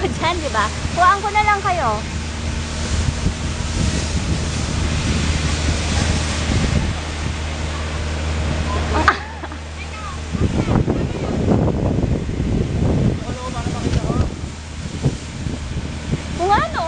dyan, di ba? Kuhaan ko na lang kayo. Kung ano?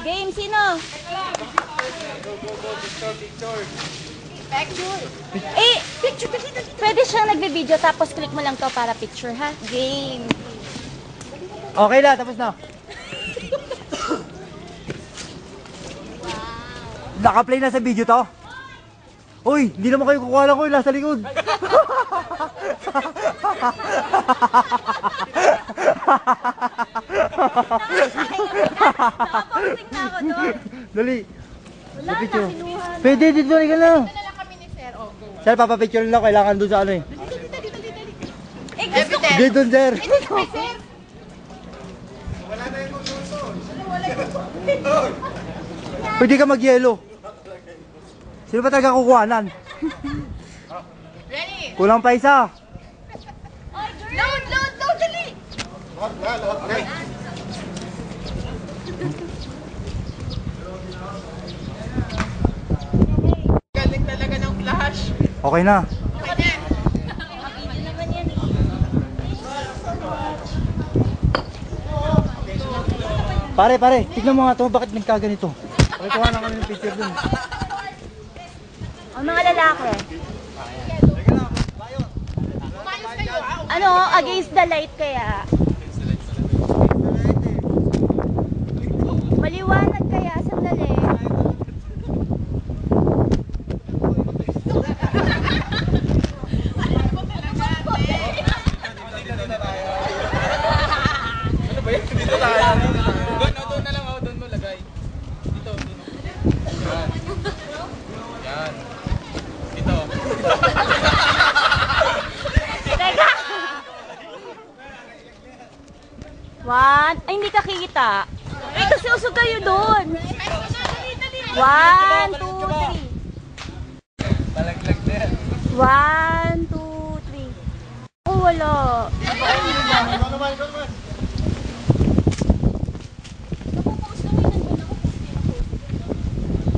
Game, sino? Picture. Eh, picture. Pwede siyang nagbe-video tapos click mo lang to para picture, ha? Game. Okay na, tapos na. Naka-play na sa video to? Uy, hindi naman kayo kukuha lang ko yung nasa likod. Nakaposting na ako doon. Dali. Wala na, kinuha na. Pwede, dito ka na. Dito na lang kami ni Sir. Oh, go. Sir, papapicture lang. Kailangan doon sa ano eh. Eh, gusto ko. Dito, sir. Sir. Pwede ka mag-yelo. Sino ba talaga kukuhanan? Ready? Kulang pa isa. Load, dali! Galing talaga ng flash. Okay na. Okay na. Video naman yan eh. Pare, tignan mo nga ito. Bakit nagkaganito? Pakikuha na kami ng picture dun. Ang mga lalaki. Umayos kayo, ah. Ano, against the light kaya. Maliwanag kaya, sandali. Ano ba yun? Dito tayo. Doon na lang ako. Doon mo lagay. Dito. Yan. Yan. Dito. Teka! One. Ay, hindi ka kita. Ay, kasi usog kayo doon. 1, 2, 3. Talaglag na yan. 1, 2, 3. Oh, wala.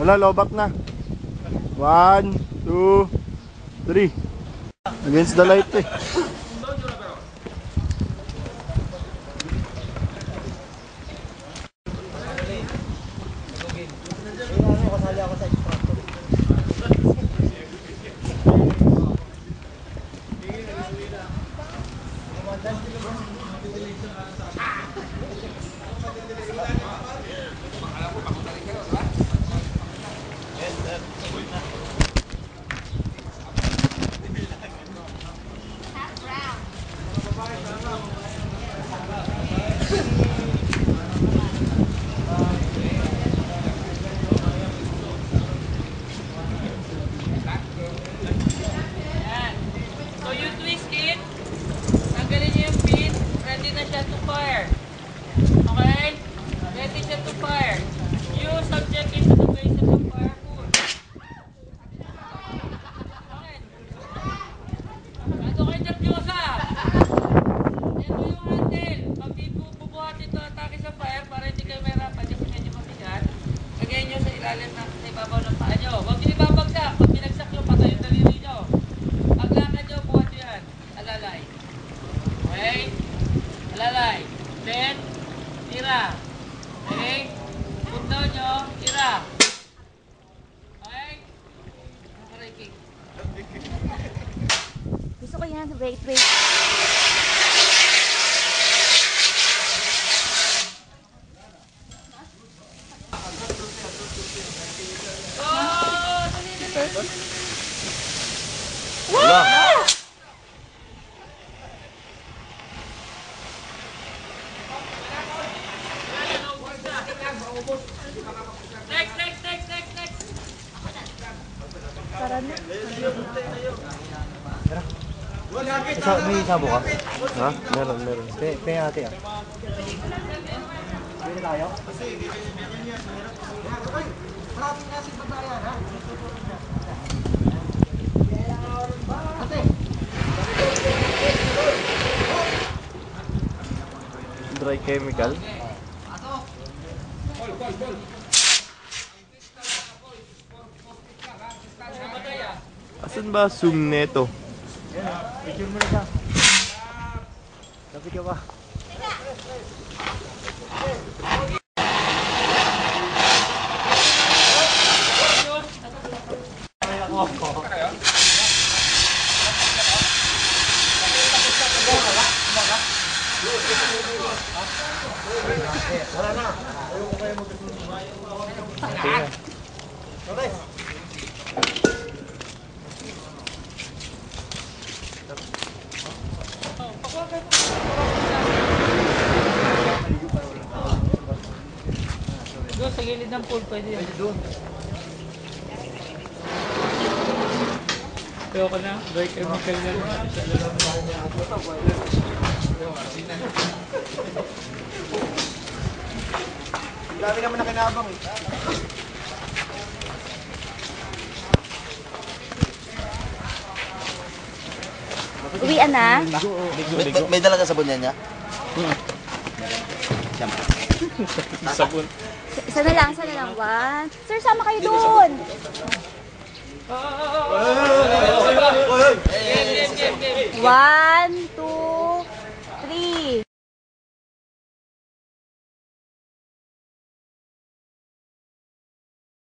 Wala, lobak na. 1, 2, 3. Against the light eh. Wait, wait. May sabo ka? Ha? Meron. Pe ate ah. Pwede tayo? Dry chemical. Asan ba zoom neto? Picture mo na siya. Lapit ka pa. Doon sa gilid ng pool, pwede yan. Ayoko na, dry chemical yan. Dami naman na kinabang eh. Uwian na? May dala ka sabon niya? Sabon. Isa na lang, One. Sir, sama kayo doon. One.